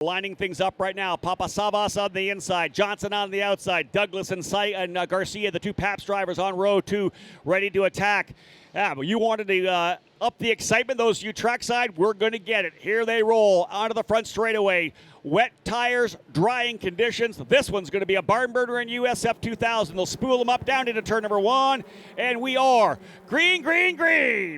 Lining things up right now. Papasavas on the inside, Johnson on the outside, Douglas and Garcia, the two Paps drivers on row 2, ready to attack. Yeah, but you wanted to up the excitement, those you trackside, we're going to get it. Here they roll onto the front straightaway. Wet tires, drying conditions. This one's going to be a barn burner in USF2000. They'll spool them up down into turn number 1, and we are green,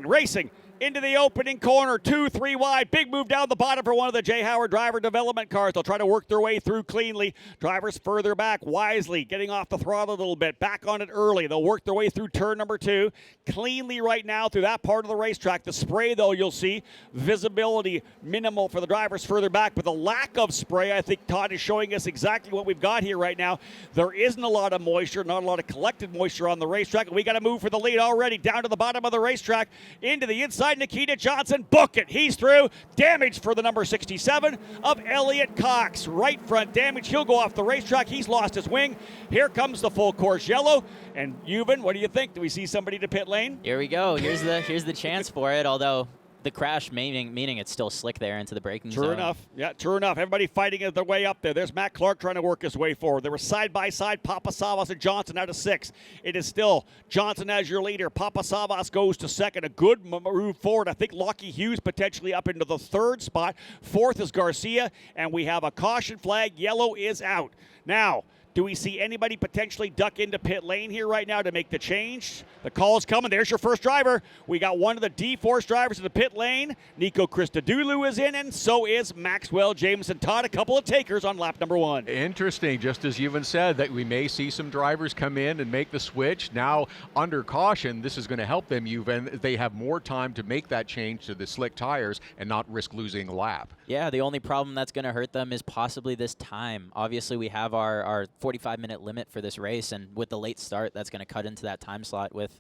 racing into the opening corner, 2-3 wide. Big move down the bottom for one of the J. Howard driver development cars. They'll try to work their way through cleanly. Drivers further back, wisely, getting off the throttle a little bit. Back on it early. They'll work their way through turn number 2. Cleanly right now through that part of the racetrack. The spray, though, you'll see visibility minimal for the drivers further back. But the lack of spray, I think Todd is showing us exactly what we've got here right now. There isn't a lot of moisture, not a lot of collected moisture on the racetrack. We got to move for the lead already down to the bottom of the racetrack into the inside. Nikita Johnson, book it. He's through. Damage for the number 67 of Elliot Cox. Right front damage. He'll go off the racetrack. He's lost his wing. Here comes the full course yellow. And Euban, what do you think? Do we see somebody to pit lane? Here we go. Here's the chance for it, although the crash meaning it's still slick there into the braking zone. True enough. Yeah, true enough. Everybody fighting their way up there. There's Matt Clark trying to work his way forward. There were side-by-side Papasavas and Johnson out of 6. It is still Johnson as your leader. Papasavas goes to second. A good move forward. I think Lockie Hughes potentially up into the 3rd spot. 4th is Garcia, and we have a caution flag. Yellow is out. Now, do we see anybody potentially duck into pit lane here right now to make the change? The call is coming. There's your first driver. We got one of the D-Force drivers in the pit lane. Nico Christodoulou is in, and so is Maxwell Jameson. Todd, a couple of takers on lap number 1. Interesting, just as Euban said, that we may see some drivers come in and make the switch. Now, under caution, this is going to help them, Euban. They have more time to make that change to the slick tires and not risk losing a lap. Yeah, the only problem that's going to hurt them is possibly this time. Obviously, we have our 45-minute limit for this race, and with the late start, that's going to cut into that time slot with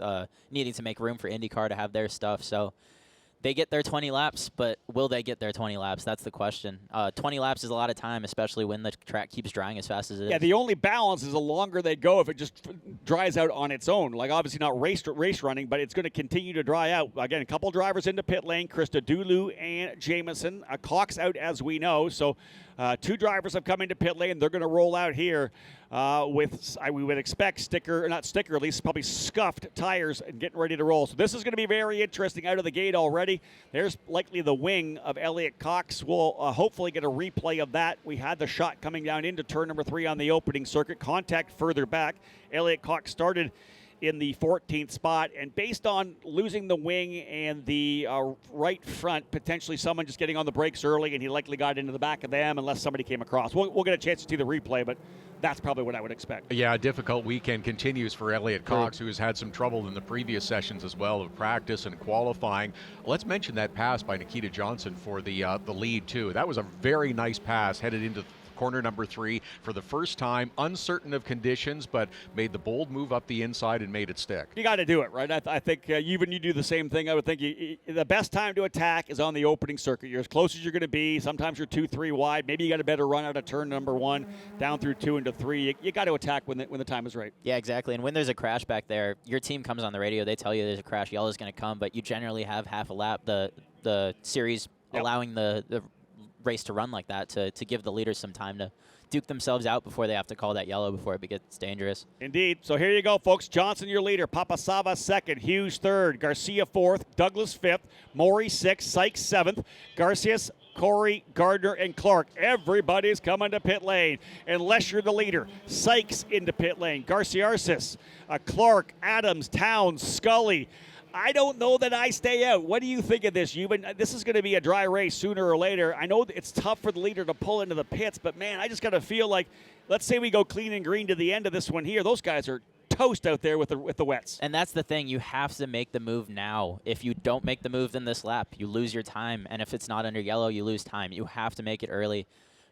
needing to make room for IndyCar to have their stuff. So they get their 20 laps, but will they get their 20 laps? That's the question. 20 laps is a lot of time, especially when the track keeps drying as fast as it is. Yeah, the only balance is the longer they go if it just dries out on its own. Like, obviously not race running, but it's going to continue to dry out. Again, a couple drivers into pit lane, Christodoulou and Jameson. Cox out, as we know. So 2 drivers have come into pit lane. They're going to roll out here with, we would expect, at least probably scuffed tires and getting ready to roll. So this is going to be very interesting out of the gate already. There's likely the wing of Elliot Cox. We'll hopefully get a replay of that. We had the shot coming down into turn number 3 on the opening circuit. Contact further back. Elliot Cox started in the 14th spot, and based on losing the wing and the right front, potentially someone just getting on the brakes early, and he likely got into the back of them unless somebody came across. We'll get a chance to see the replay, but that's probably what I would expect. Yeah, a difficult weekend continues for Elliot Cox, who has had some trouble in the previous sessions as well of practice and qualifying. Let's mention that pass by Nikita Johnson for the lead, too. That was a very nice pass headed into corner number 3 for the first time, uncertain of conditions, but made the bold move up the inside and made it stick. You got to do it, right? I think even you do the same thing. I would think the best time to attack is on the opening circuit. You're as close as you're going to be. Sometimes you're 2-3 wide. Maybe you got a better run out of turn number 1 down through 2 into 3. You got to attack when the time is right. Yeah, exactly. And when there's a crash back there, your team comes on the radio. They tell you there's a crash. Yellow's going to come, but you generally have half a lap. The series allowing the race to run like that to give the leaders some time to duke themselves out before they have to call that yellow before it gets dangerous. Indeed. So here you go, folks. Johnson, your leader. Papasava 2nd. Hughes 3rd. Garcia 4th. Douglas 5th. Maury 6th. Sykes 7th. Garcias, Corey, Gardner, and Clark. Everybody's coming to pit lane unless you're the leader. Sykes into pit lane. Garciarsis, Clark, Adams, Towns, Scully. I don't know that I stay out. What do you think of this, Euban? This is going to be a dry race sooner or later. I know it's tough for the leader to pull into the pits, but, man, I just got to feel like, let's say we go clean and green to the end of this one here. Those guys are toast out there with the wets. And that's the thing. You have to make the move now. If you don't make the move in this lap, you lose your time. And if it's not under yellow, you lose time. You have to make it early.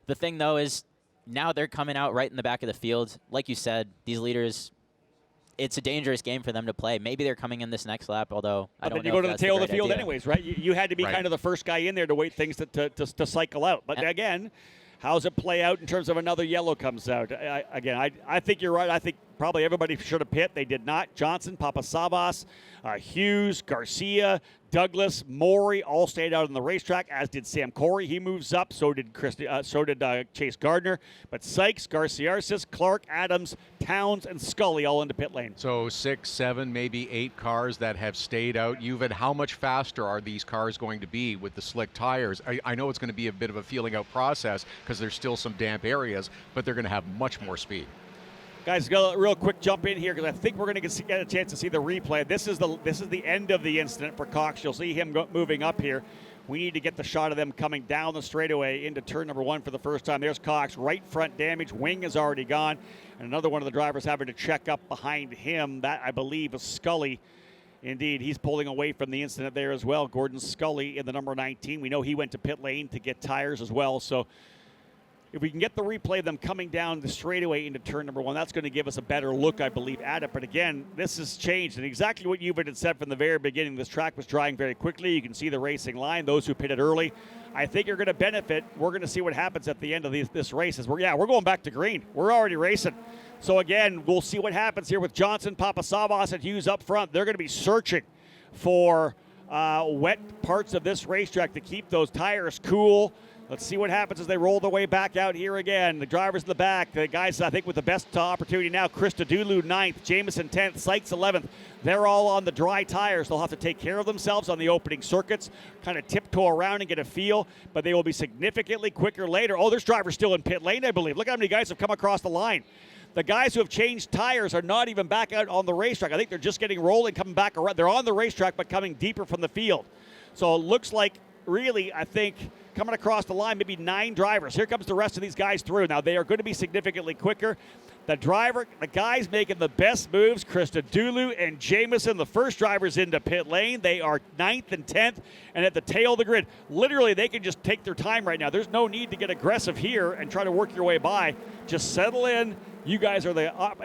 The thing, though, is now they're coming out right in the back of the field. Like you said, these leaders, it's a dangerous game for them to play. Maybe they're coming in this next lap, although I don't know. But then you go to the tail of the field idea. anyways, right? You had to be kind of the first guy in there to wait things to cycle out. But again, how does it play out in terms of another yellow comes out? I think you're right. I think probably everybody should have pit. They did not. Johnson, Papasavas, Hughes, Garcia, Douglas, Maury all stayed out on the racetrack, as did Sam Corey. He moves up. So did Chase Gardner. But Sykes, Garciarsis, Clark, Adams, Towns, and Scully all into pit lane. So 6, 7, maybe 8 cars that have stayed out. How much faster are these cars going to be with the slick tires? I know it's going to be a bit of a feeling out process because there's still some damp areas, but they're going to have much more speed. Guys, go a real quick jump in here because I think we're going to get a chance to see the replay. This is the end of the incident for Cox. You'll see him moving up here. We need to get the shot of them coming down the straightaway into turn number 1 for the first time. There's Cox, right front damage. Wing is already gone. And another one of the drivers having to check up behind him. That, I believe, is Scully. Indeed, he's pulling away from the incident there as well. Gordon Scully in the number 19. We know he went to pit lane to get tires as well. So if we can get the replay of them coming down the straightaway into turn number 1, that's going to give us a better look, I believe, at it. But again, this has changed. And exactly what you've had said from the very beginning, this track was drying very quickly. You can see the racing line, those who pitted early. I think you're going to benefit. We're going to see what happens at the end of this race. We're going back to green. We're already racing. So again, we'll see what happens here with Johnson, Papasavas, and Hughes up front. They're going to be searching for wet parts of this racetrack to keep those tires cool. Let's see what happens as they roll their way back out here again. The drivers in the back, the guys I think with the best opportunity now, Christodoulou 9th, Jamieson 10th, Sykes 11th. They're all on the dry tires. They'll have to take care of themselves on the opening circuits, kind of tiptoe around and get a feel, but they will be significantly quicker later. Oh, there's drivers still in pit lane, I believe. Look how many guys have come across the line. The guys who have changed tires are not even back out on the racetrack. I think they're just getting rolling, coming back around. They're on the racetrack, but coming deeper from the field. So it looks like, really, I think, coming across the line, maybe 9 drivers. Here comes the rest of these guys through. Now, they are going to be significantly quicker. The guys making the best moves, Christodoulou and Jamieson, the first drivers into pit lane. They are 9th and 10th, and at the tail of the grid. Literally, they can just take their time right now. There's no need to get aggressive here and try to work your way by. Just settle in. You guys are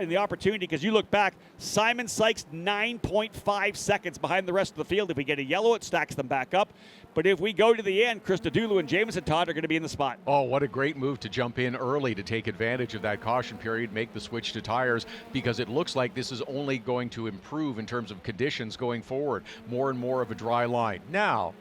in the opportunity because you look back, Simon Sykes 9.5 seconds behind the rest of the field. If we get a yellow, it stacks them back up. But if we go to the end, Christodoulou and Jamieson Todd are going to be in the spot. Oh, what a great move to jump in early to take advantage of that caution period, make the switch to tires, because it looks like this is only going to improve in terms of conditions going forward. More and more of a dry line. Now,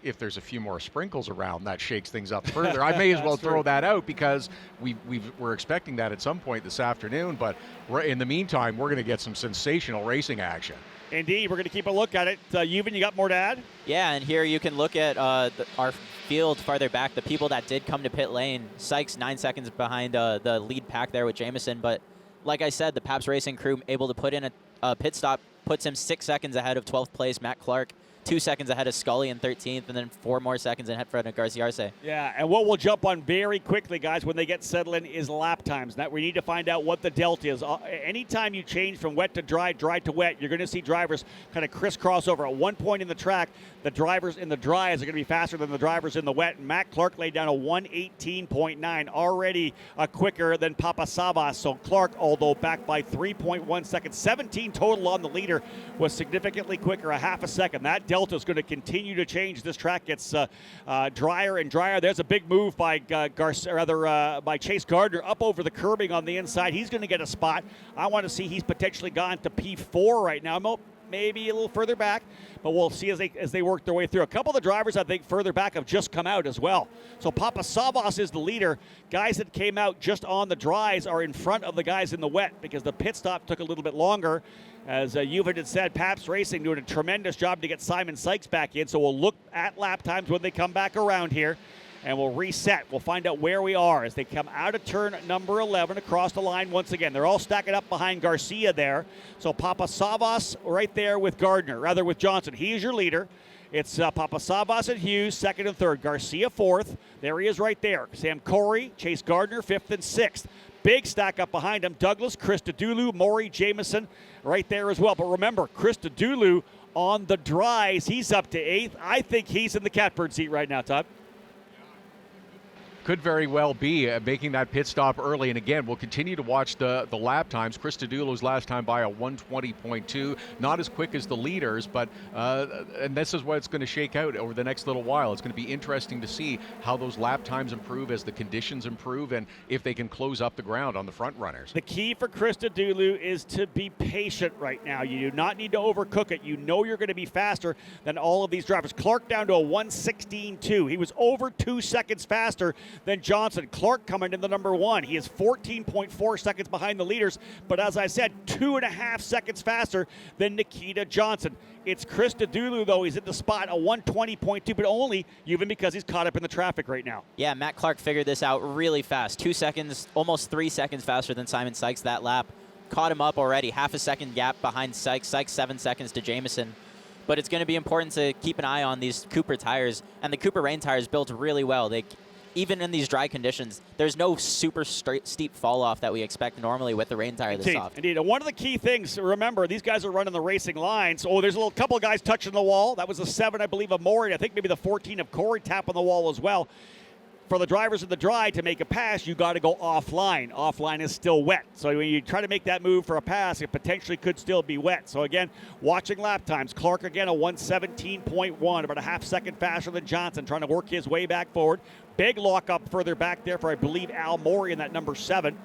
if there's a few more sprinkles around, that shakes things up further. I may as well throw that out because we're expecting that at some point this afternoon. But in the meantime, we're going to get some sensational racing action. Indeed, we're going to keep a look at it. Yuvan, you got more to add? Yeah, and here you can look at our field farther back, the people that did come to pit lane. Sykes 9 seconds behind the lead pack there with Jamieson. But like I said, the Paps Racing crew able to put in a pit stop, puts him 6 seconds ahead of 12th place Matt Clark. 2 seconds ahead of Scully in 13th, and then 4 more seconds ahead of Garcia. Yeah, and what we'll jump on very quickly, guys, when they get settled in is lap times. That we need to find out what the delta is. Anytime you change from wet to dry, dry to wet, you're going to see drivers kind of crisscross over. At one point in the track, the drivers in the dries are going to be faster than the drivers in the wet. And Matt Clark laid down a 1:18.9, already quicker than Papasavas. So Clark, although back by 3.1 seconds, 17 total on the leader, was significantly quicker, a half a second. That delta is going to continue to change. This track gets drier and drier. There's a big move by by Chase Gardner up over the curbing on the inside. He's going to get a spot. I want to see he's potentially gone to P4 right now. Maybe a little further back, but we'll see as they work their way through. A couple of the drivers, I think, further back have just come out as well. So Papasavas is the leader. Guys that came out just on the dries are in front of the guys in the wet because the pit stop took a little bit longer. As Yuvan had said, Paps Racing doing a tremendous job to get Simon Sykes back in. So we'll look at lap times when they come back around here, and we'll reset. We'll find out where we are as they come out of turn number 11 across the line once again. They're all stacking up behind Garcia there. So Papasavas right there with with Johnson. He is your leader. It's Papasavas and Hughes, 2nd and 3rd. Garcia 4th. There he is right there. Sam Corey, Chase Gardner, 5th and 6th. Big stack up behind him. Douglas, Christodoulou, Maury, Jamieson right there as well. But remember, Christodoulou on the dries, he's up to 8th. I think he's in the catbird seat right now, Todd. Could very well be making that pit stop early. And again, we'll continue to watch the lap times. Christodoulou's last time by a 1:20.2, not as quick as the leaders, but and this is what it's going to shake out over the next little while. It's going to be interesting to see how those lap times improve as the conditions improve, and if they can close up the ground on the front runners. The key for Christodoulou is to be patient right now. You do not need to overcook it. You know you're going to be faster than all of these drivers. Clark down to a 1:16.2. He was over 2 seconds faster than Johnson. Clark coming in the number 1. He is 14.4 seconds behind the leaders, but as I said, 2.5 seconds faster than Nikita Johnson. It's Christodoulou, though. He's in the spot, a 1:20.2, but only even because he's caught up in the traffic right now. Yeah, Matt Clark figured this out really fast. 2 seconds, almost 3 seconds faster than Simon Sykes that lap. Caught him up already. Half a second gap behind Sykes. Sykes 7 seconds to Jamieson. But it's going to be important to keep an eye on these Cooper tires. And the Cooper Rain tires built really well. Even in these dry conditions, there's no super steep fall off that we expect normally with the rain tire this soft. Indeed. And one of the key things, remember, these guys are running the racing lines. Oh, there's a couple of guys touching the wall. That was the 7, I believe, of Maury. I think maybe the 14 of Corey tapping the wall as well. For the drivers in the dry to make a pass, you got to go offline. Offline is still wet. So when you try to make that move for a pass, it potentially could still be wet. So again, watching lap times. Clark again a 1:17.1, about a half second faster than Johnson, trying to work his way back forward. Big lock up further back there for, I believe, Al Maury in that number 7.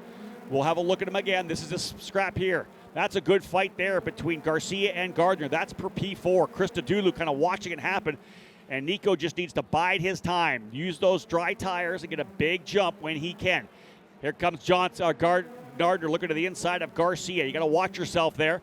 We'll have a look at him again. This is this scrap here. That's a good fight there between Garcia and Gardner. That's per P4. Christodoulou kind of watching it happen. And Nico just needs to bide his time, use those dry tires, and get a big jump when he can. Here comes Gardner looking to the inside of Garcia. You got to watch yourself there.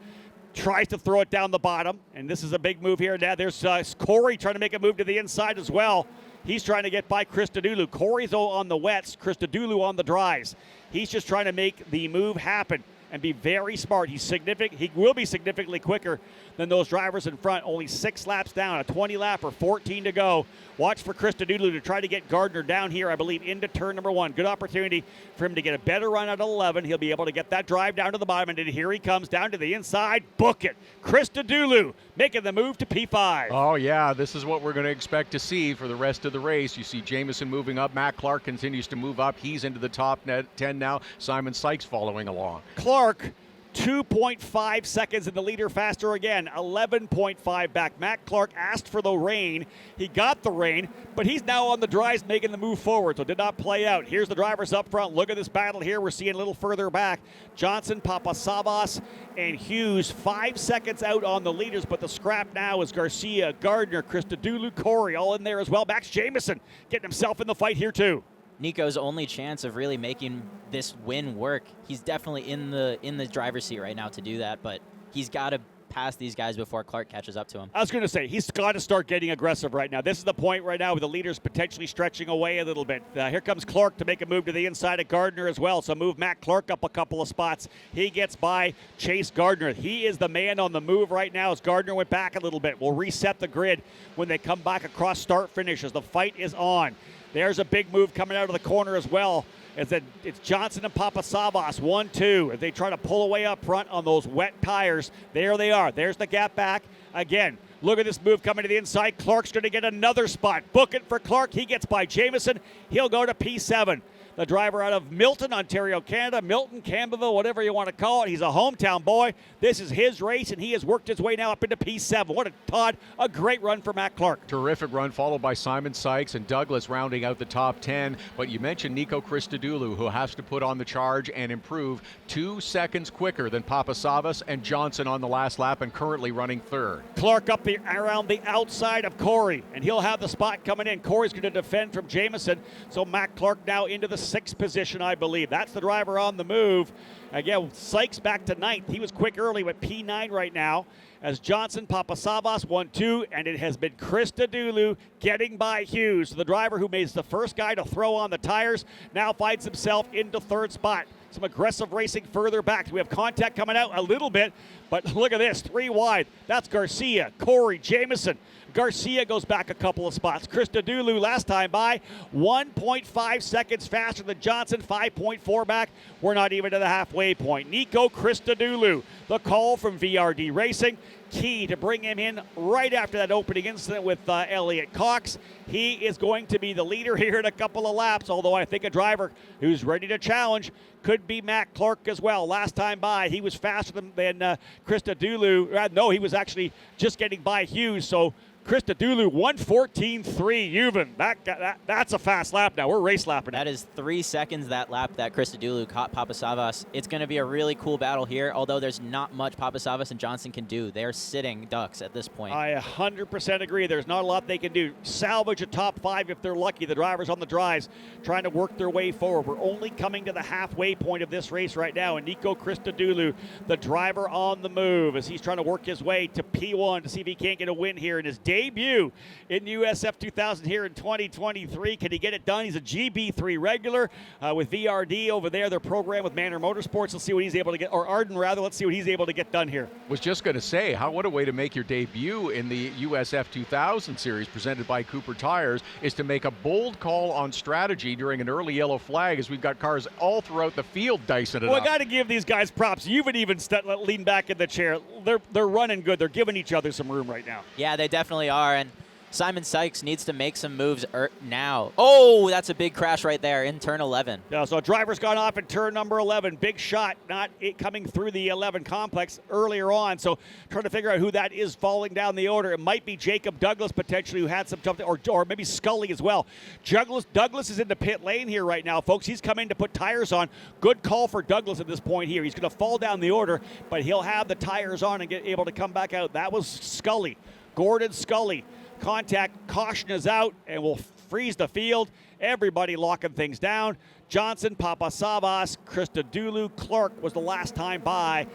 Tries to throw it down the bottom, and this is a big move here. Now there's Corey trying to make a move to the inside as well. He's trying to get by Christodoulou. Corey's on the wets, Christodoulou on the dries. He's just trying to make the move happen and be very smart. He will be significantly quicker than those drivers in front. Only 6 laps down, a 20 lap or 14 to go. Watch for Christodoulou to try to get Gardner down here, I believe, into turn number 1. Good opportunity for him to get a better run out of 11. He'll be able to get that drive down to the bottom, and then here he comes down to the inside. Book it. Christodoulou making the move to P5. Oh, yeah, this is what we're going to expect to see for the rest of the race. You see Jamieson moving up. Matt Clark continues to move up. He's into the top 10 now. Simon Sykes following along. Clark, 2.5 seconds in the leader faster again, 11.5 back. Matt Clark asked for the rain. He got the rain, but he's now on the dries making the move forward, so did not play out. Here's the drivers up front. Look at this battle here. We're seeing a little further back. Johnson, Papasavas, and Hughes 5 seconds out on the leaders, but the scrap now is Garcia, Gardner, Christodoulou, Corey, all in there as well. Max Jamieson getting himself in the fight here too. Nico's only chance of really making this win work. He's definitely in the driver's seat right now to do that, but he's got to pass these guys before Clark catches up to him. I was going to say, he's got to start getting aggressive right now. This is the point right now where the leaders potentially stretching away a little bit. Here comes Clark to make a move to the inside of Gardner as well, so move Matt Clark up a couple of spots. He gets by Chase Gardner. He is the man on the move right now as Gardner went back a little bit. We'll reset the grid when they come back across start finishes. The fight is on. There's a big move coming out of the corner as well. It's Johnson and Papasavas, 1-2. As they try to pull away up front on those wet tires. There they are. There's the gap back. Again, look at this move coming to the inside. Clark's going to get another spot. Book it for Clark. He gets by Jamieson. He'll go to P7. The driver out of Milton, Ontario, Canada. Milton, Campbellville, whatever you want to call it. He's a hometown boy. This is his race, and he has worked his way now up into P7. What a great run for Matt Clark. Terrific run, followed by Simon Sykes and Douglas rounding out the top 10. But you mentioned Nico Christodoulou, who has to put on the charge and improve 2 seconds quicker than Papasavas and Johnson on the last lap, and currently running third. Clark up around the outside of Corey, and he'll have the spot coming in. Corey's going to defend from Jamieson, so Matt Clark now into the 6th position, I believe. That's the driver on the move. Again, Sykes back to 9th. He was quick early with P9 right now. As Johnson, Papasavas 1-2, and it has been Christodoulou getting by Hughes. The driver who made the first guy to throw on the tires now finds himself into 3rd spot. some aggressive racing further back. We have contact coming out a little bit, but look at this, 3 wide. That's Garcia, Corey, Jamison. Garcia goes back a couple of spots. Christodoulou last time by 1.5 seconds faster than Johnson, 5.4 back. We're not even to the halfway point. Nico Christodoulou, the call from VRD Racing. Key to bring him in right after that opening incident with Elliot Cox. He is going to be the leader here in a couple of laps, although I think a driver who's ready to challenge could be Matt Clark as well. Last time by, he was faster than Christodoulou. No, he was actually just getting by Hughes, so Christodoulou 1:14.3. Yuvan, that's a fast lap now. We're race lapping. That is 3 seconds that lap that Christodoulou caught Papasavas. It's going to be a really cool battle here, although there's not much Papasavas and Johnson can do. They're sitting ducks at this point. I 100% agree. There's not a lot they can do. Salvage a top 5 if they're lucky. The drivers on the drives trying to work their way forward. We're only coming to the halfway point of this race right now, and Nico Christodoulou, the driver on the move, as he's trying to work his way to P1 to see if he can't get a win here in his debut in USF2000 here in 2023. Can he get it done? He's a GB3 regular with VRD over there, their program with Manor Motorsports. Let's see what he's able to get, or Arden rather. Let's see what he's able to get done here. Was just going to say, what a way to make your debut in the USF2000 series presented by Cooper Tires is to make a bold call on strategy during an early yellow flag, as we've got cars all throughout the field dicing it up. Well, I got to give these guys props. You would even lean back in the chair. They're running good. They're giving each other some room right now. Yeah, they definitely are, and Simon Sykes needs to make some moves now. Oh, that's a big crash right there in turn 11. Yeah, so a driver's gone off in turn number 11. Big shot, not it coming through the 11 complex earlier on. So trying to figure out who that is falling down the order. It might be Jacob Douglas potentially, who had some tough, or maybe Scully as well. Douglas is in the pit lane here right now, folks. He's come in to put tires on. Good call for Douglas at this point here. He's going to fall down the order, but he'll have the tires on and get able to come back out. That was Scully, Gordon Scully. Contact, caution is out, and we'll freeze the field. Everybody locking things down. Johnson, Papasavas, Christodoulou, Clark was the last time by.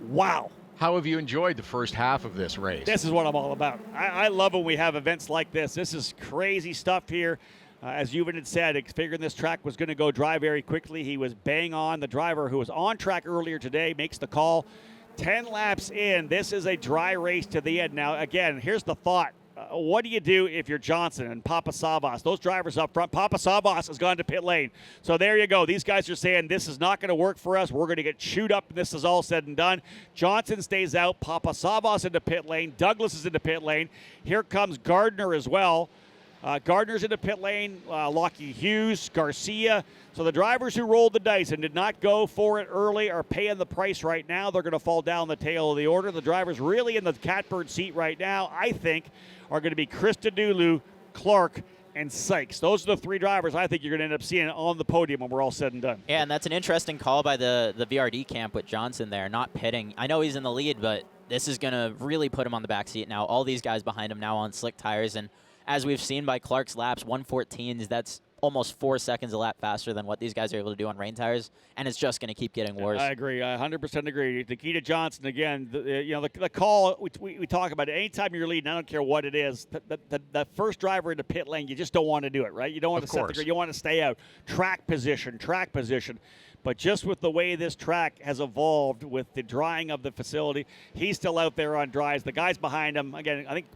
Wow. How have you enjoyed the first half of this race? This is what I'm all about. I love when we have events like this. This is crazy stuff here. As Yuvan had said, figuring this track was going to go dry very quickly. He was bang on. The driver who was on track earlier today makes the call. 10 laps in, this is a dry race to the end. Now, again, here's the thought. What do you do if you're Johnson and Papasavas? Those drivers up front. Papasavas has gone to pit lane. So there you go. These guys are saying this is not going to work for us. We're going to get chewed up, and this is all said and done. Johnson stays out. Papasavas into pit lane. Douglas is into pit lane. Here comes Gardner as well. Gardner's in the pit lane, Lockie Hughes, Garcia. So the drivers who rolled the dice and did not go for it early are paying the price right now. They're going to fall down the tail of the order. The drivers really in the catbird seat right now, I think, are going to be Christodoulou, Clark, and Sykes. Those are the 3 drivers I think you're going to end up seeing on the podium when we're all said and done. Yeah, and that's an interesting call by the VRD camp with Johnson there, not pitting. I know he's in the lead, but this is going to really put him on the back seat now. All these guys behind him now on slick tires, and as we've seen by Clark's laps, 1:14, that's almost 4 seconds a lap faster than what these guys are able to do on rain tires, and it's just going to keep getting worse. I agree. I 100% agree. Nikita Johnson, again, the call, we talk about it. Anytime you're leading, I don't care what it is, the first driver in the pit lane, you just don't want to do it, right? You don't want to set the grid. You want to stay out. Track position. But just with the way this track has evolved with the drying of the facility, he's still out there on dries. The guys behind him, again, I think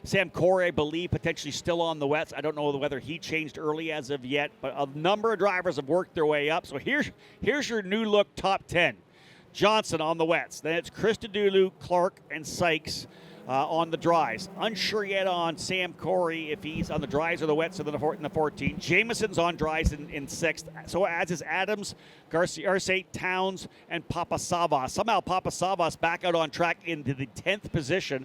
Sam Corey, I believe, potentially still on the wets. I don't know whether he changed early as of yet, but a number of drivers have worked their way up. So here's your new look top 10. Johnson on the wets. Then it's Christodoulou, Clark, and Sykes on the dries. Unsure yet on Sam Corey if he's on the dries or the wets in the 14. Jamison's on dries in 6th. So as is Adams, Garcia, Towns, and Papasavas. Somehow Papasavas back out on track into the 10th position.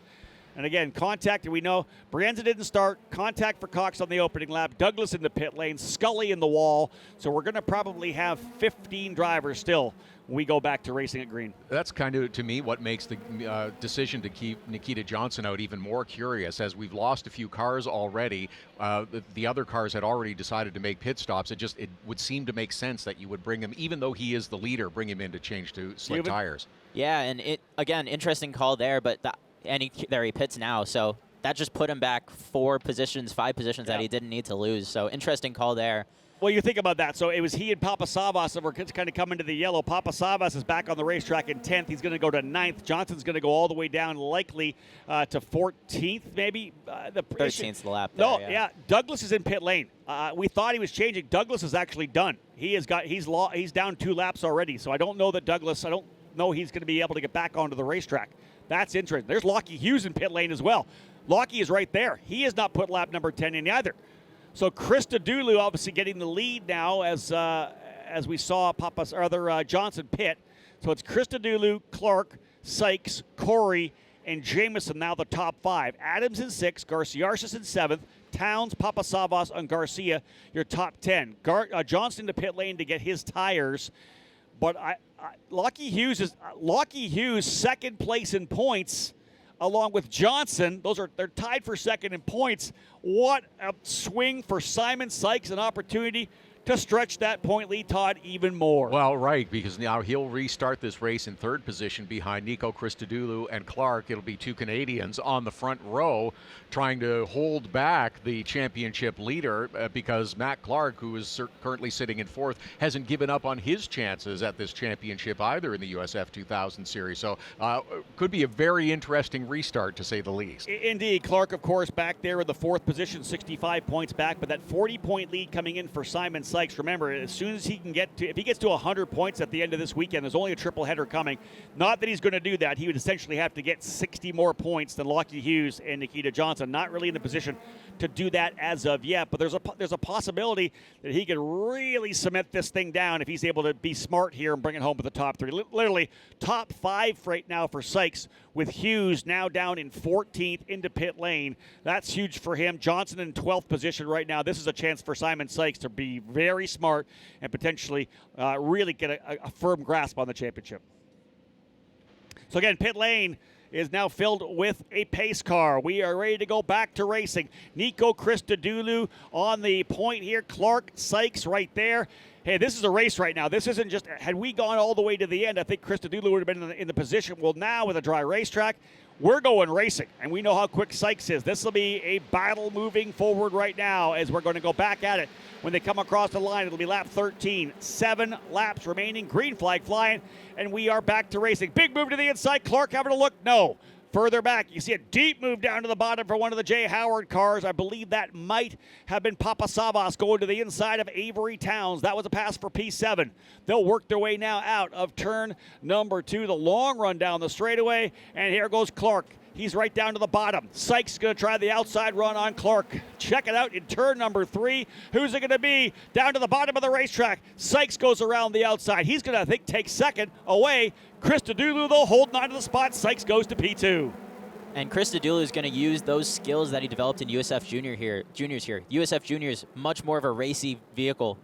And again, contact, we know Brienza didn't start. Contact for Cox on the opening lap. Douglas in the pit lane. Scully in the wall. So we're going to probably have 15 drivers still when we go back to racing at green. That's kind of, to me, what makes the decision to keep Nikita Johnson out even more curious. As we've lost a few cars already, the other cars had already decided to make pit stops. It would seem to make sense that you would bring him, even though he is the leader, bring him in to change to slick tires. Yeah, and again, interesting call there, but there he pits now, so that just put him back 5 positions that he didn't need to lose. So interesting call there. Well, you think about that. So it was he and Papasavas that were kind of coming to the yellow. Papasavas is back on the racetrack in 10th. He's going to go to 9th. Johnson's going to go all the way down, likely to 14th, maybe. 13th lap. There, no, yeah. Douglas is in pit lane. We thought he was changing. Douglas is actually done. He's down 2 laps already. So I don't know that Douglas. I don't know he's going to be able to get back onto the racetrack. That's interesting. There's Lockie Hughes in pit lane as well. Lockie is right there. He has not put lap number 10 in either. So Krista Dulu obviously getting the lead now as we saw Johnson pit. So it's Krista Dulu, Clark, Sykes, Corey, and Jamison now the top 5. Adams in 6th, Garciarsis in 7th, Towns, Papasavas, and Garcia your top 10. Johnson to pit lane to get his tires. But Lockie Hughes second place in points, along with Johnson. They're tied for second in points. What a swing for Simon Sykes, an opportunity to stretch that point lead, Todd, even more. Well, right, because now he'll restart this race in 3rd position behind Nico Christodoulou and Clark. It'll be 2 Canadians on the front row trying to hold back the championship leader because Matt Clark, who is currently sitting in 4th, hasn't given up on his chances at this championship either in the USF2000 series. So could be a very interesting restart, to say the least. Indeed. Clark, of course, back there in the 4th position, 65 points back, but that 40-point lead coming in for Simon Sykes. Remember, as soon as he can if he gets to 100 points at the end of this weekend, there's only a triple header coming. Not that he's going to do that. He would essentially have to get 60 more points than Lockie Hughes and Nikita Johnson. Not really in the position to do that as of yet, but there's a possibility that he could really cement this thing down if he's able to be smart here and bring it home with the top 3. Literally top 5 right now for Sykes, with Hughes now down in 14th into pit lane. That's huge for him. Johnson in 12th position right now. This is a chance for Simon Sykes to be very smart and potentially really get a firm grasp on the championship. So again, pit lane is now filled with a pace car. We are ready to go back to racing. Nico Christodoulou on the point here. Clark, Sykes right there. Hey, this is a race right now. This isn't just, had we gone all the way to the end, I think Christodoulou would have been in the position. Well, now with a dry racetrack, we're going racing, and we know how quick Sykes is. This will be a battle moving forward right now as we're going to go back at it. When they come across the line, it'll be lap 13. 7 laps remaining, green flag flying, and we are back to racing. Big move to the inside. Clark having a look? No. Further back, you see a deep move down to the bottom for one of the Jay Howard cars. I believe that might have been Papasavas going to the inside of Avery Towns. That was a pass for P7. They'll work their way now out of turn number 2, the long run down the straightaway, and here goes Clark. He's right down to the bottom. Sykes going to try the outside run on Clark. Check it out in turn number 3. Who's it going to be? Down to the bottom of the racetrack. Sykes goes around the outside. He's going to, I think, take second away. Christodoulou, though, holding on to the spot. Sykes goes to P2. And Christodoulou is going to use those skills that he developed in USF Juniors here. USF Juniors, much more of a racy vehicle.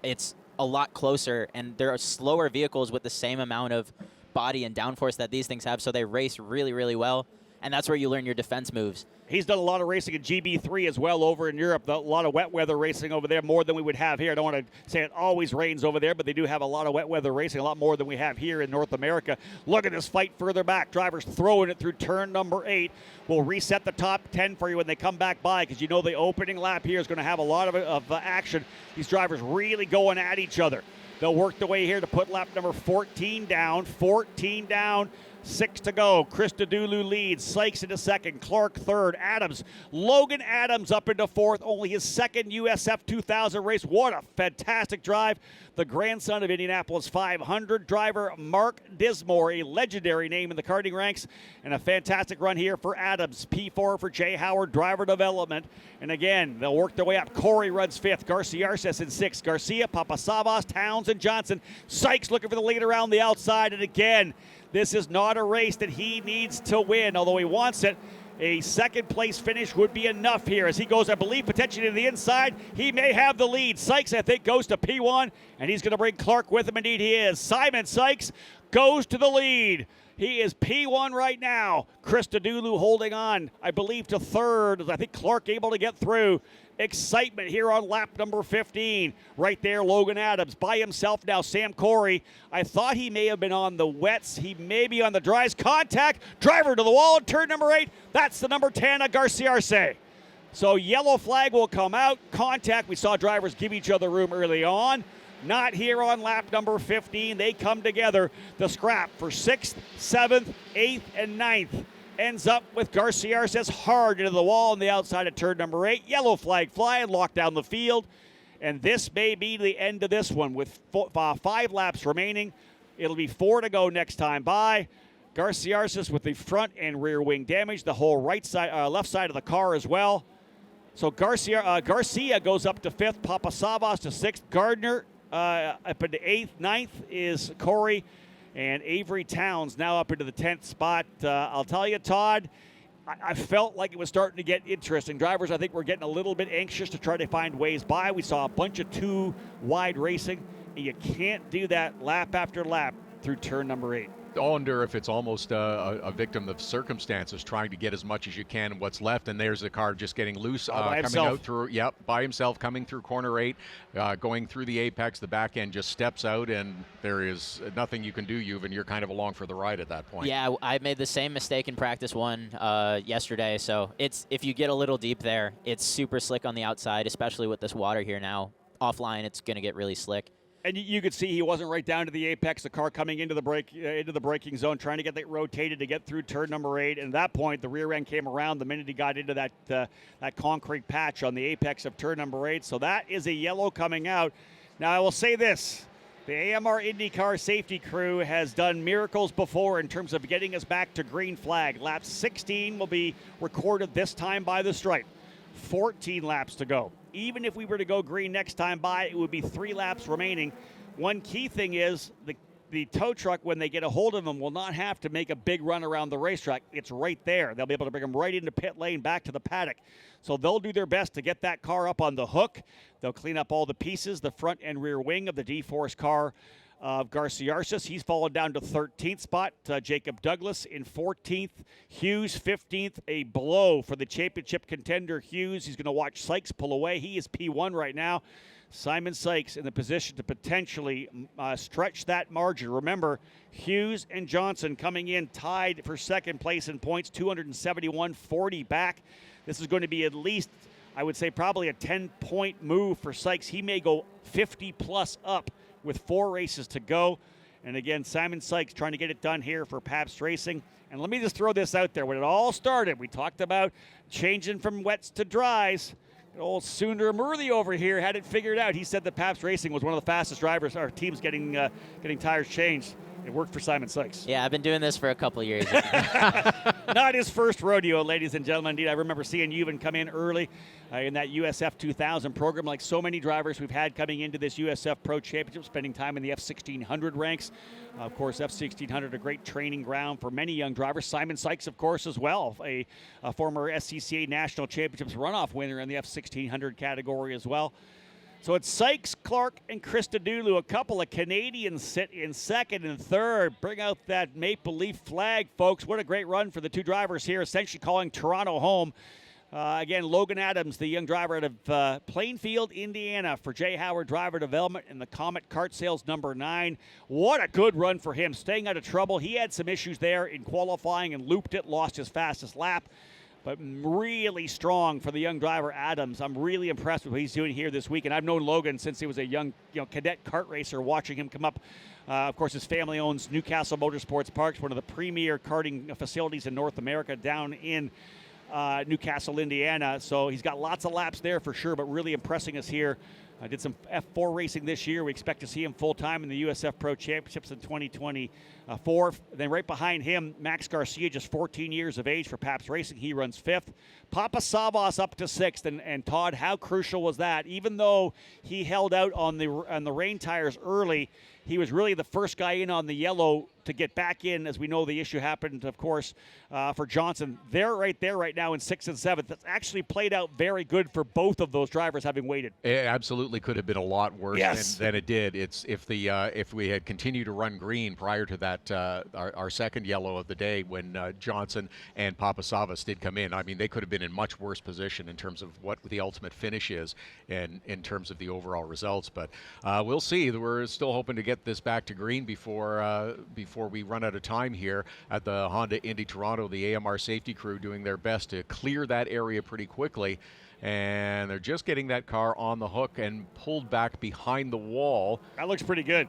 It's a lot closer, and there are slower vehicles with the same amount of body and downforce that these things have, so they race really, really well. And that's where you learn your defense moves. He's done a lot of racing in GB3 as well over in Europe. A lot of wet weather racing over there, more than we would have here. I don't want to say it always rains over there, but they do have a lot of wet weather racing, a lot more than we have here in North America. Look at this fight further back. Drivers throwing it through turn number 8. We'll reset the top 10 for you when they come back by, because you know the opening lap here is going to have a lot of action. These drivers really going at each other. They'll work their way here to put lap number 14 down. 14 down. 6 to go. Christodoulou leads. Sykes into second. Clark third. Adams. Logan Adams up into fourth. Only his second USF2000 race. What a fantastic drive. The grandson of Indianapolis 500 driver Mark Dismore, a legendary name in the karting ranks, and a fantastic run here for Adams. P4 for Jay Howard driver development. And again, they'll work their way up. Corey runs 5th. Garciarsis in 6th. Garcia, Papasavas, Towns, and Johnson. Sykes looking for the lead around the outside. And again, this is not a race that he needs to win, although he wants it. A second place finish would be enough here as he goes, I believe, potentially to the inside. He may have the lead. Sykes, I think, goes to P1, and he's going to bring Clark with him. Indeed, he is. Simon Sykes goes to the lead. He is P1 right now. Christodoulou holding on, I believe, to third. I think Clark able to get through. Excitement here on lap number 15. Right there, Logan Adams by himself now. Sam Corey, I thought he may have been on the wets. He may be on the dries. Contact, driver to the wall in turn number 8. That's the number 10 of Garciarce. So yellow flag will come out. Contact. We saw drivers give each other room early on. Not here on lap number 15. They come together. The scrap for 6th, 7th, 8th, and 9th ends up with Garcia hard into the wall on the outside of turn number 8. Yellow flag flying, lock down the field. And this may be the end of this one with 5 laps remaining. It'll be 4 to go next time by. Garcia with the front and rear wing damage, the whole right side, left side of the car as well. So Garcia goes up to 5th, Papasavas to 6th, Gardner up into 8th, 9th is Corey, and Avery Towns now up into the 10th spot. I'll tell you, Todd, I felt like it was starting to get interesting. Drivers, I think, were getting a little bit anxious to try to find ways by. We saw a bunch of 2-wide racing, and you can't do that lap after lap through turn number 8. I wonder if it's almost a victim of circumstances, trying to get as much as you can in what's left, and there's the car just getting loose, coming out through, by himself, coming through corner 8, going through the apex, the back end just steps out, and there is nothing you can do, Yuvan. You're kind of along for the ride at that point. Yeah, I made the same mistake in practice 1 yesterday, so if you get a little deep there, it's super slick on the outside, especially with this water here now. Offline, it's going to get really slick. And you could see he wasn't right down to the apex. The car coming into the braking zone, trying to get that rotated to get through turn number 8. And at that point, the rear end came around the minute he got into that concrete patch on the apex of turn number 8. So that is a yellow coming out. Now I will say this: the AMR IndyCar safety crew has done miracles before in terms of getting us back to green flag. Lap 16 will be recorded this time by the stripe. 14 laps to go. Even if we were to go green next time by, it would be 3 laps remaining. One key thing is the tow truck, when they get a hold of them, will not have to make a big run around the racetrack. It's right there. They'll be able to bring them right into pit lane, back to the paddock. So they'll do their best to get that car up on the hook. They'll clean up all the pieces, the front and rear wing of the D-Force car of Garciarsis. He's fallen down to 13th spot. Jacob Douglas in 14th. Hughes 15th. A blow for the championship contender Hughes. He's going to watch Sykes pull away. He is P1 right now. Simon Sykes in the position to potentially stretch that margin. Remember, Hughes and Johnson coming in tied for second place in points, 271-40 back. This is going to be at least, I would say, probably a 10-point move for Sykes. He may go 50-plus up with 4 races to go. And again, Simon Sykes trying to get it done here for Pabst Racing. And let me just throw this out there. When it all started, we talked about changing from wets to dries. Old Sundar Murthy over here had it figured out. He said that Pabst Racing was one of the fastest drivers, our teams getting tires changed. It worked for Simon Sykes. Yeah, I've been doing this for a couple of years. Not his first rodeo, ladies and gentlemen. Indeed, I remember seeing Yuvan come in early in that USF2000 program, like so many drivers we've had coming into this USF Pro Championship, spending time in the F1600 ranks. Of course, F1600, a great training ground for many young drivers. Simon Sykes, of course, as well, a former SCCA National Championships runoff winner in the F1600 category as well. So it's Sykes, Clark, and Christodoulou. A couple of Canadians sit in second and third. Bring out that Maple Leaf flag, folks. What a great run for the 2 drivers here, essentially calling Toronto home. Again, Logan Adams, the young driver out of Plainfield, Indiana, for Jay Howard Driver Development in the Comet Kart Sales number 9. What a good run for him, staying out of trouble. He had some issues there in qualifying and looped it, lost his fastest lap. But really strong for the young driver, Adams. I'm really impressed with what he's doing here this week. And I've known Logan since he was a young cadet kart racer, watching him come up. Of course, his family owns Newcastle Motorsports Parks, one of the premier karting facilities in North America down in Newcastle, Indiana. So he's got lots of laps there for sure, but really impressing us here. I did some F4 racing this year. We expect to see him full-time in the USF Pro Championships in 2024. Then right behind him, Max Garcia, just 14 years of age for Pabst Racing. He runs 5th. Papasavas up to 6th. And Todd, how crucial was that? Even though he held out on the rain tires early, he was really the first guy in on the yellow to get back in. As we know, the issue happened, of course, for Johnson. They're right there right now in 6th and 7th. That's actually played out very good for both of those drivers having waited. It absolutely could have been a lot worse than it did. It's if we had continued to run green prior to that, our second yellow of the day, when Johnson and Papasavas did come in, I mean, they could have been in much worse position in terms of what the ultimate finish is and in terms of the overall results. But we'll see. We're still hoping to get this back to green before before we run out of time here at the Honda Indy Toronto. The AMR safety crew doing their best to clear that area pretty quickly. And they're just getting that car on the hook and pulled back behind the wall. That looks pretty good.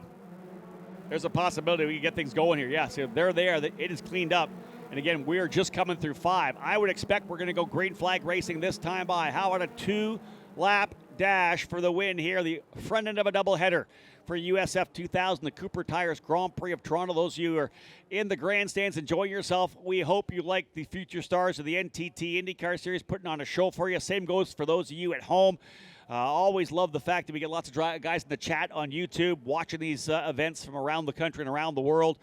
There's a possibility we can get things going here. Yeah, so they're there. It is cleaned up. And again, we're just coming through 5. I would expect we're going to go green flag racing this time by. How about a 2-lap dash for the win here, the front end of a doubleheader for USF2000, the Cooper Tires Grand Prix of Toronto. Those of you who are in the grandstands enjoying yourself, we hope you like the future stars of the NTT IndyCar Series putting on a show for you. Same goes for those of you at home. Always love the fact that we get lots of guys in the chat on YouTube watching these events from around the country and around the world.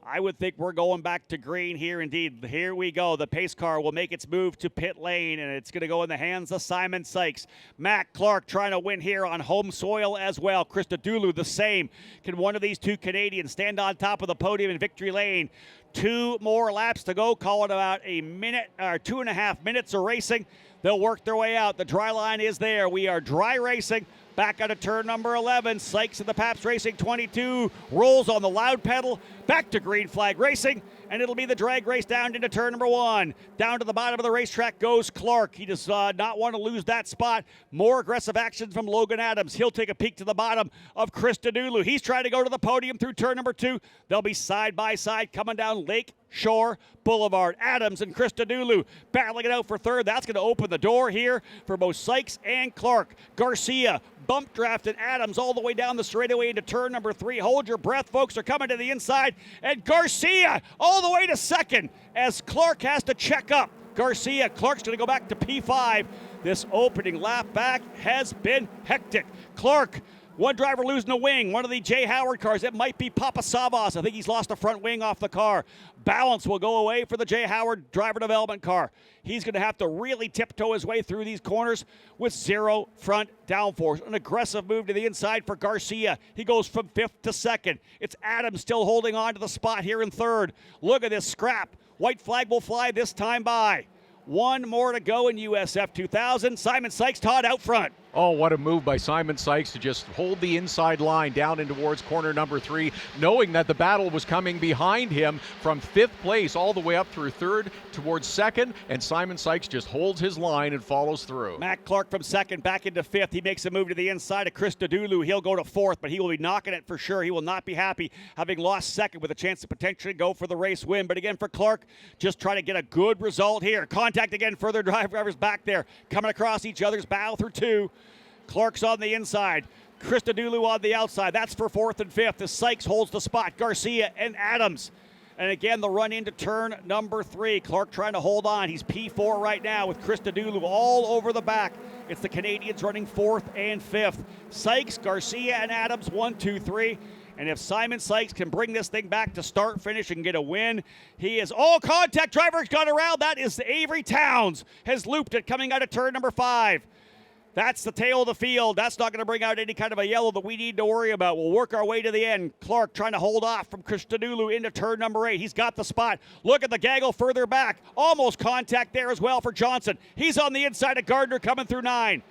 I would think we're going back to green here indeed. Here we go. The pace car will make its move to pit lane, and it's going to go in the hands of Simon Sykes. Matt Clark trying to win here on home soil as well. Christodoulou the same. Can one of these two Canadians stand on top of the podium in victory lane? 2 more laps to go. Call it about a minute or 2.5 minutes of racing. They'll work their way out. The dry line is there. We are dry racing. Back out of turn number 11. Sykes of the Pabst Racing 22 rolls on the loud pedal. Back to green flag racing, and it'll be the drag race down into turn number 1. Down to the bottom of the racetrack goes Clark. He does not want to lose that spot. More aggressive action from Logan Adams. He'll take a peek to the bottom of Christodoulou. He's trying to go to the podium through turn number 2. They'll be side by side coming down Lake Shore Boulevard. Adams and Christodoulou battling it out for third. That's going to open the door here for both Sykes and Clark. Garcia bump drafted Adams all the way down the straightaway into turn number 3. Hold your breath, folks. Are coming to the inside. And Garcia all the way to second as Clark has to check up. Clark's going to go back to P5. This opening lap back has been hectic. Clark, one driver losing a wing. One of the Jay Howard cars. It might be Papa Savas. I think he's lost the front wing off the car. Balance will go away for the Jay Howard driver development car. He's going to have to really tiptoe his way through these corners with 0 front downforce. An aggressive move to the inside for Garcia. He goes from 5th to 2nd. It's Adams still holding on to the spot here in 3rd. Look at this scrap. White flag will fly this time by. 1 more to go in USF 2000. Simon Sykes, Todd, out front. Oh, what a move by Simon Sykes to just hold the inside line down in towards corner number 3, knowing that the battle was coming behind him from 5th place all the way up through 3rd towards 2nd, and Simon Sykes just holds his line and follows through. Matt Clark from 2nd back into 5th. He makes a move to the inside of Christodoulou. He'll go to 4th, but he will be knocking it for sure. He will not be happy having lost 2nd with a chance to potentially go for the race win. But again, for Clark, just trying to get a good result here. Contact again, further drivers back there, coming across each other's bow through 2. Clark's on the inside. Christodoulou on the outside. That's for 4th and 5th as Sykes holds the spot. Garcia and Adams. And again, the run into turn number 3. Clark trying to hold on. He's P4 right now with Christodoulou all over the back. It's the Canadians running 4th and 5th. Sykes, Garcia, and Adams, 1, 2, 3. And if Simon Sykes can bring this thing back to start, finish, and get a win, he is... Oh, contact! Driver's gone around. That is Avery Towns. Has looped it coming out of turn number 5. That's the tail of the field. That's not going to bring out any kind of a yellow that we need to worry about. We'll work our way to the end. Clark trying to hold off from Christodoulou into turn number 8. He's got the spot. Look at the gaggle further back. Almost contact there as well for Johnson. He's on the inside of Gardner coming through 9.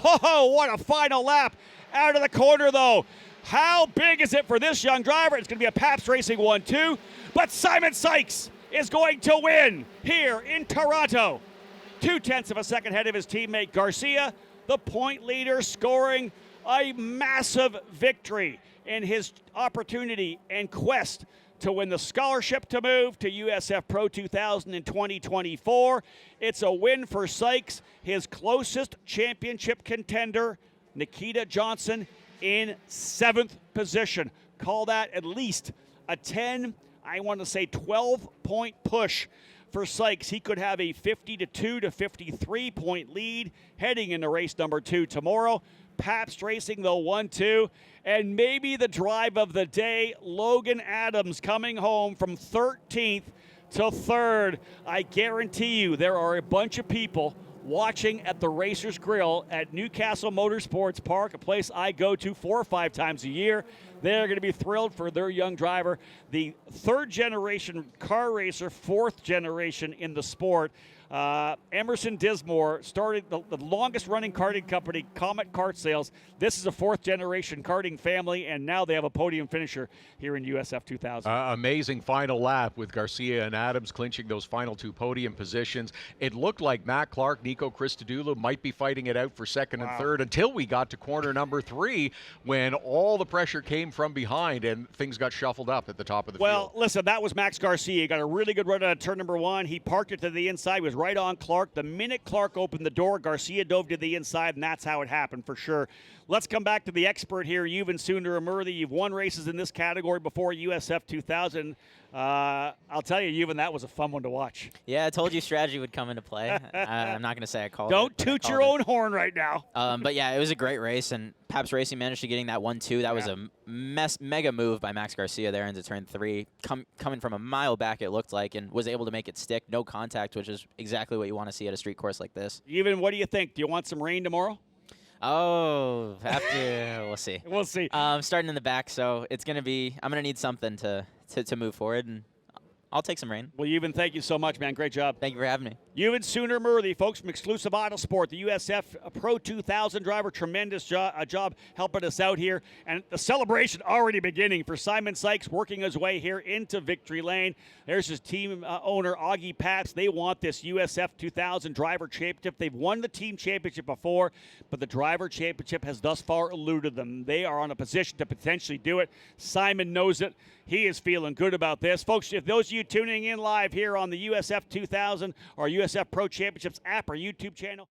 Oh, what a final lap. Out of the corner, though. How big is it for this young driver? It's going to be a Pabst Racing 1-2. But Simon Sykes is going to win here in Toronto. 0.2 of a second ahead of his teammate Garcia. The point leader scoring a massive victory in his opportunity and quest to win the scholarship to move to USF Pro 2000 in 2024. It's a win for Sykes, his closest championship contender, Nikita Johnson, in 7th position. Call that at least a 10, I want to say 12-point push for Sykes. He could have a 52 to 53 point lead heading into race number 2 tomorrow. Pabst Racing, though, 1-2. And maybe the drive of the day, Logan Adams coming home from 13th to 3rd. I guarantee you there are a bunch of people watching at the Racers Grill at Newcastle Motorsports Park, a place I go to 4 or 5 times a year. They're going to be thrilled for their young driver, the third-generation car racer, fourth-generation in the sport. Emerson Dismore started the longest-running karting company, Comet Kart Sales. This is a fourth-generation karting family, and now they have a podium finisher here in USF 2000. Amazing final lap with Garcia and Adams clinching those final 2 podium positions. It looked like Matt Clark, Nico Christodoulou might be fighting it out for second and third until we got to corner number 3 when all the pressure came from behind and things got shuffled up at the top of the field. Well, listen, that was Max Garcia. He got a really good run out of turn number 1. He parked it to the inside, was right on Clark. The minute Clark opened the door, Garcia dove to the inside, and that's how it happened for sure. Let's come back to the expert here, Yuvan Sundaramurthy. You've won races in this category before, USF 2000. I'll tell you, Yuvan, that was a fun one to watch. Yeah, I told you strategy would come into play. I'm not going to say I called Don't it. toot your own horn right now. But yeah, it was a great race, and Paps Racing managed to getting that 1-2. That was a mega move by Max Garcia there into turn 3, coming from a mile back, it looked like, and was able to make it stick, no contact, which is exactly what you want to see at a street course like this. Yuvan, what do you think? Do you want some rain tomorrow? Oh, we'll see. We'll see. Starting in the back, so it's going to be, I'm going to need something to move forward, and I'll take some rain. Well, Yuvan, thank you so much, man. Great job. Thank you for having me. Yuvan Sundaramurthy, folks from Exclusive Auto Sport, the USF Pro 2000 driver. Tremendous job helping us out here. And the celebration already beginning for Simon Sykes, working his way here into victory lane. There's his team owner, Augie Pats. They want this USF 2000 driver championship. They've won the team championship before, but the driver championship has thus far eluded them. They are on a position to potentially do it. Simon knows it. He is feeling good about this. Folks, if those of you tuning in live here on the USF 2000 or USF Pro Championships app or YouTube channel,